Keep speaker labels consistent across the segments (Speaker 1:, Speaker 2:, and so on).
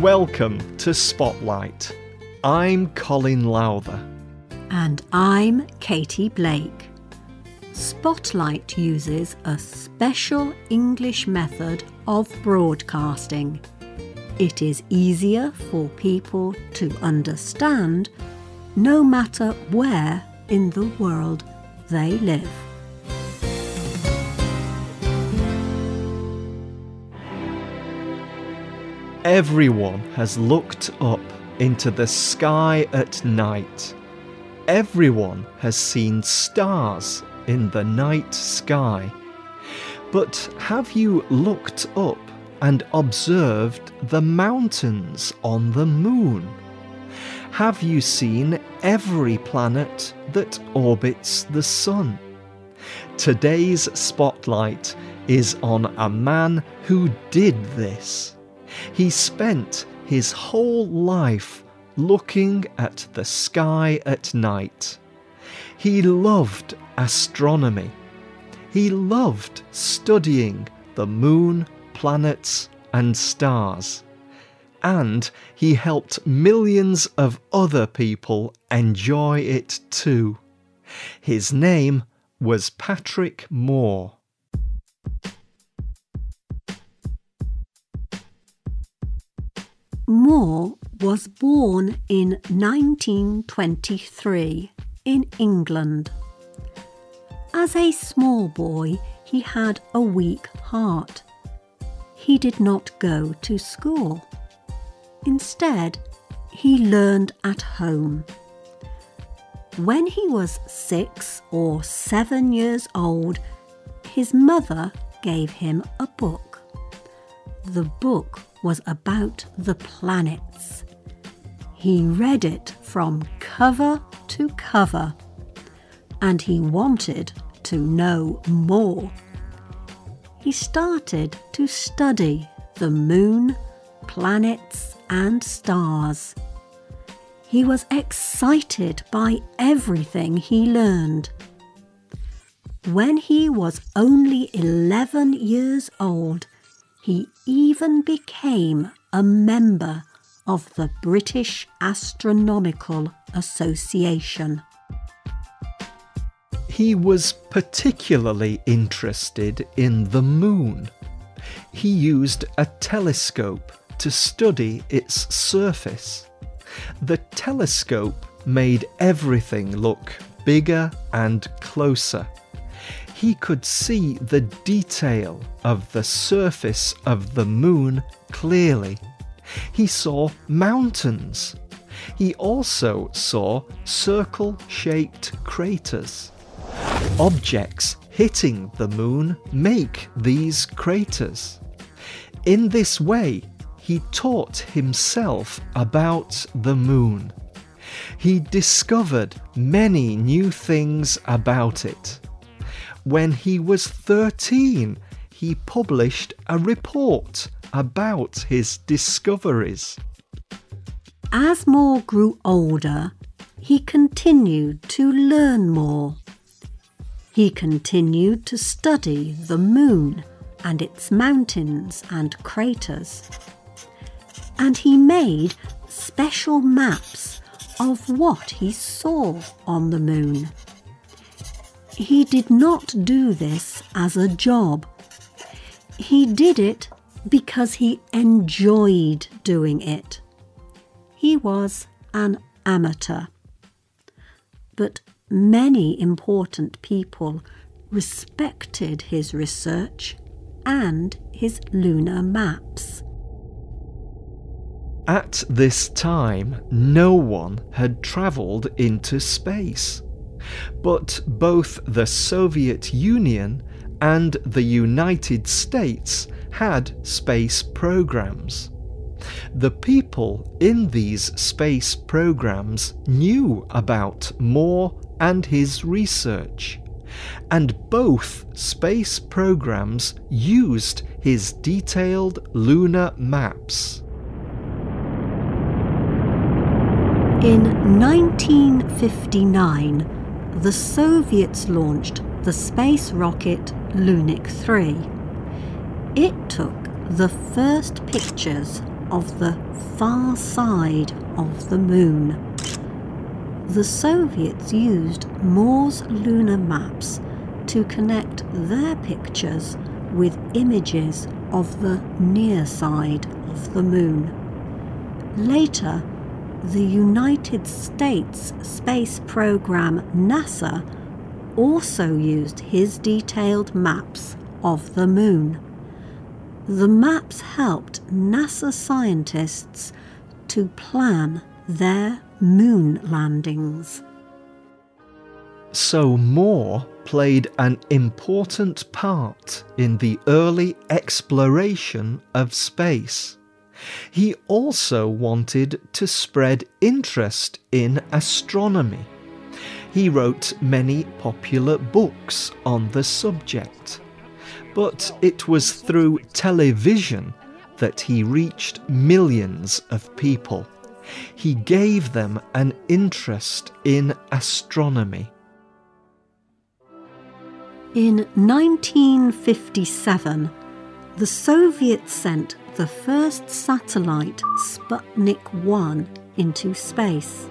Speaker 1: Welcome to Spotlight. I'm Colin Lowther.
Speaker 2: And I'm Katy Blake. Spotlight uses a special English method of broadcasting. It is easier for people to understand no matter where in the world they live.
Speaker 1: Everyone has looked up into the sky at night. Everyone has seen stars in the night sky. But have you looked up and observed the mountains on the moon? Have you seen every planet that orbits the sun? Today's spotlight is on a man who did this. He spent his whole life looking at the sky at night. He loved astronomy. He loved studying the moon, planets, and stars. And he helped millions of other people enjoy it too. His name was Patrick Moore.
Speaker 2: Moore was born in 1923 in England. As a small boy, he had a weak heart. He did not go to school. Instead, he learned at home. When he was 6 or 7 years old, his mother gave him a book. The book was about the planets. He read it from cover to cover, and he wanted to know more. He started to study the moon, planets, and stars. He was excited by everything he learned. When he was only 11 years old, he even became a member of the British Astronomical Association.
Speaker 1: He was particularly interested in the moon. He used a telescope to study its surface. The telescope made everything look bigger and closer. He could see the detail of the surface of the moon clearly. He saw mountains. He also saw circle-shaped craters. Objects hitting the moon make these craters. In this way, he taught himself about the moon. He discovered many new things about it. When he was 13, he published a report about his discoveries.
Speaker 2: As Moore grew older, he continued to learn more. He continued to study the moon and its mountains and craters. And he made special maps of what he saw on the moon. He did not do this as a job. He did it because he enjoyed doing it. He was an amateur. But many important people respected his research and his lunar maps.
Speaker 1: At this time, no one had travelled into space. But both the Soviet Union and the United States had space programs. The people in these space programs knew about Moore and his research, and both space programs used his detailed lunar maps.
Speaker 2: In 1959, the Soviets launched the space rocket Lunik 3. It took the first pictures of the far side of the moon. The Soviets used Moore's lunar maps to connect their pictures with images of the near side of the moon. Later, the United States space program NASA also used his detailed maps of the moon. The maps helped NASA scientists to plan their moon landings.
Speaker 1: So Moore played an important part in the early exploration of space. He also wanted to spread interest in astronomy. He wrote many popular books on the subject, but it was through television that he reached millions of people. He gave them an interest in astronomy.
Speaker 2: In 1957, the Soviets sent the first satellite, Sputnik 1, into space.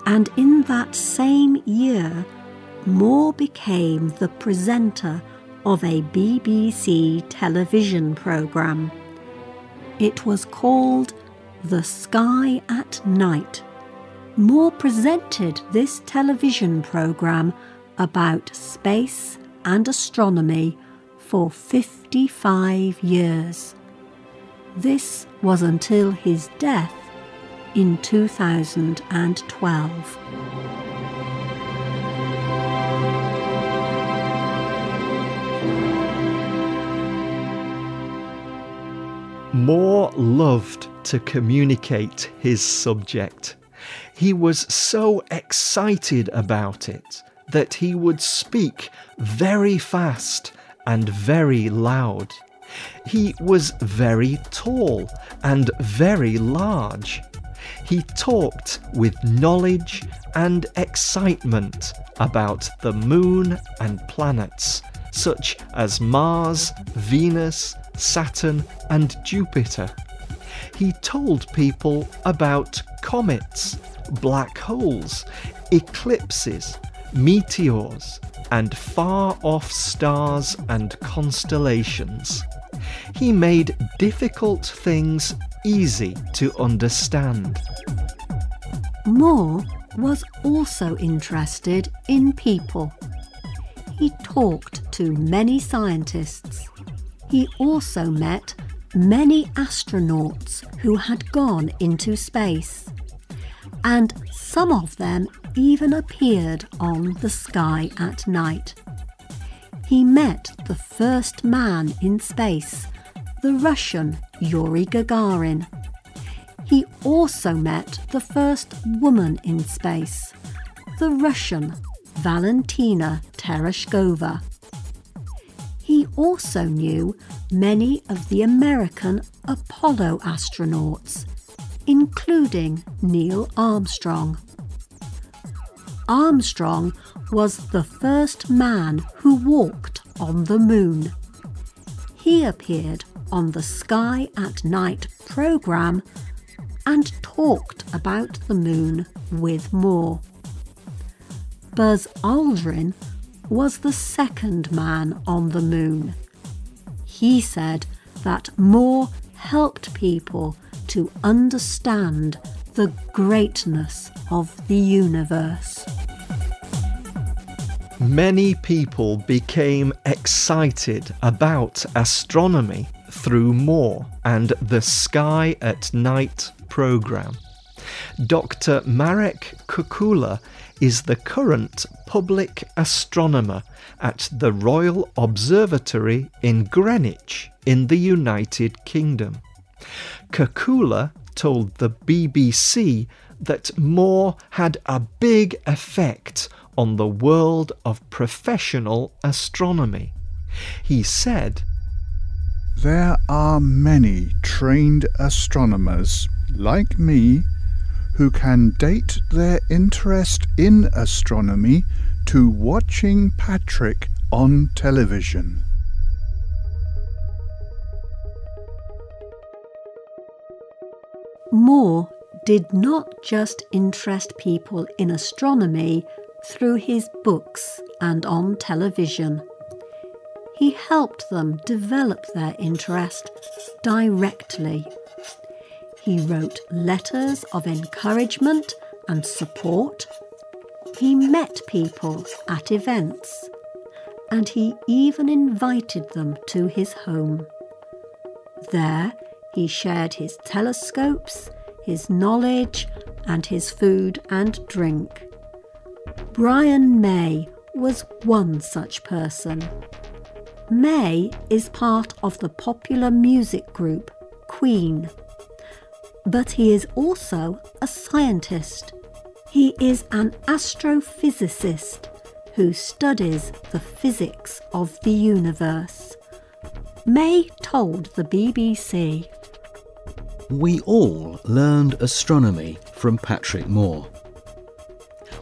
Speaker 2: And in that same year, Moore became the presenter of a BBC television programme. It was called The Sky at Night. Moore presented this television programme about space and astronomy for 55 years. This was until his death in 2012.
Speaker 1: Moore loved to communicate his subject. He was so excited about it that he would speak very fast and very loud. He was very tall and very large. He talked with knowledge and excitement about the moon and planets, such as Mars, Venus, Saturn, and Jupiter. He told people about comets, black holes, eclipses, meteors, and far-off stars and constellations. He made difficult things easy to understand.
Speaker 2: Moore was also interested in people. He talked to many scientists. He also met many astronauts who had gone into space, and some of them even appeared on the sky at night. He met the first man in space, the Russian Yuri Gagarin. He also met the first woman in space, the Russian Valentina Tereshkova. He also knew many of the American Apollo astronauts, including Neil Armstrong. Armstrong was the first man who walked on the moon. He appeared on the Sky at Night programme and talked about the moon with Moore. Buzz Aldrin was the second man on the moon. He said that Moore helped people to understand the greatness of the universe.
Speaker 1: Many people became excited about astronomy through Moore and the Sky at Night programme. Dr. Marek Kukula is the current public astronomer at the Royal Observatory in Greenwich in the United Kingdom. Kukula told the BBC that Moore had a big effect on the world of professional astronomy. He said,
Speaker 3: "There are many trained astronomers, like me, who can date their interest in astronomy to watching Patrick on television."
Speaker 2: Moore did not just interest people in astronomy through his books and on television. He helped them develop their interest directly. He wrote letters of encouragement and support. He met people at events, and he even invited them to his home. There, he shared his telescopes, his knowledge, and his food and drink. Brian May was one such person. May is part of the popular music group Queen, but he is also a scientist. He is an astrophysicist who studies the physics of the universe. May told the BBC,
Speaker 4: "We all learned astronomy from Patrick Moore.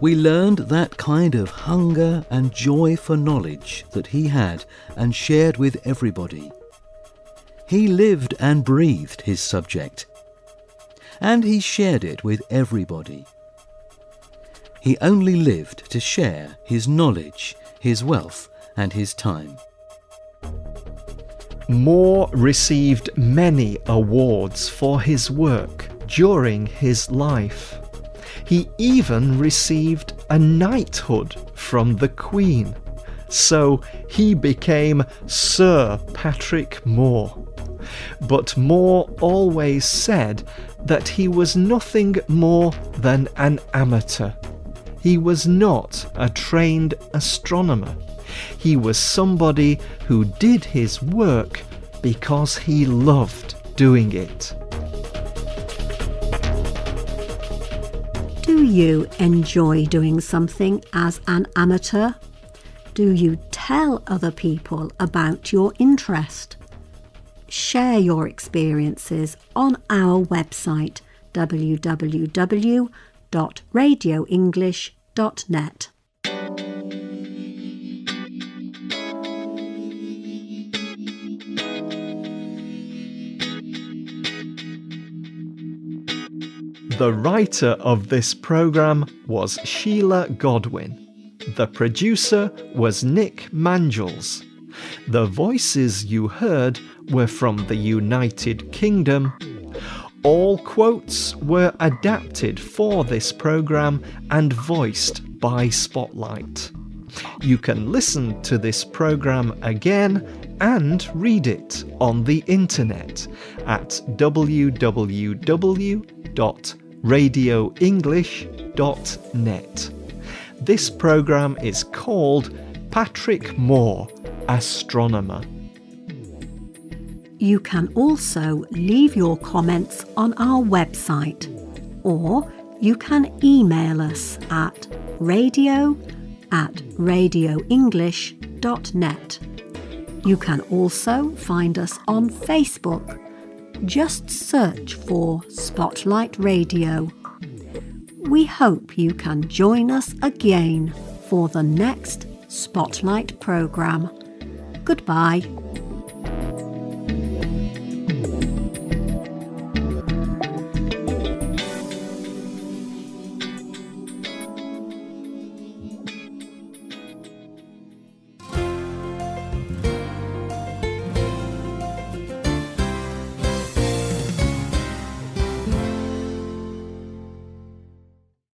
Speaker 4: We learned that kind of hunger and joy for knowledge that he had and shared with everybody. He lived and breathed his subject, and he shared it with everybody. He only lived to share his knowledge, his wealth, and his time."
Speaker 1: Moore received many awards for his work during his life. He even received a knighthood from the Queen, so he became Sir Patrick Moore. But Moore always said that he was nothing more than an amateur. He was not a trained astronomer. He was somebody who did his work because he loved doing it.
Speaker 2: Do you enjoy doing something as an amateur? Do you tell other people about your interest? Share your experiences on our website www.radioenglish.net.
Speaker 1: The writer of this programme was Sheila Godwin. The producer was Nick Mangels. The voices you heard were from the United Kingdom. All quotes were adapted for this programme and voiced by Spotlight. You can listen to this programme again and read it on the internet at www.radioenglish.net. This programme is called Patrick Moore, Astronomer.
Speaker 2: You can also leave your comments on our website, or you can email us at radio@radioenglish.net. You can also find us on Facebook. Just search for Spotlight Radio. We hope you can join us again for the next Spotlight programme. Goodbye.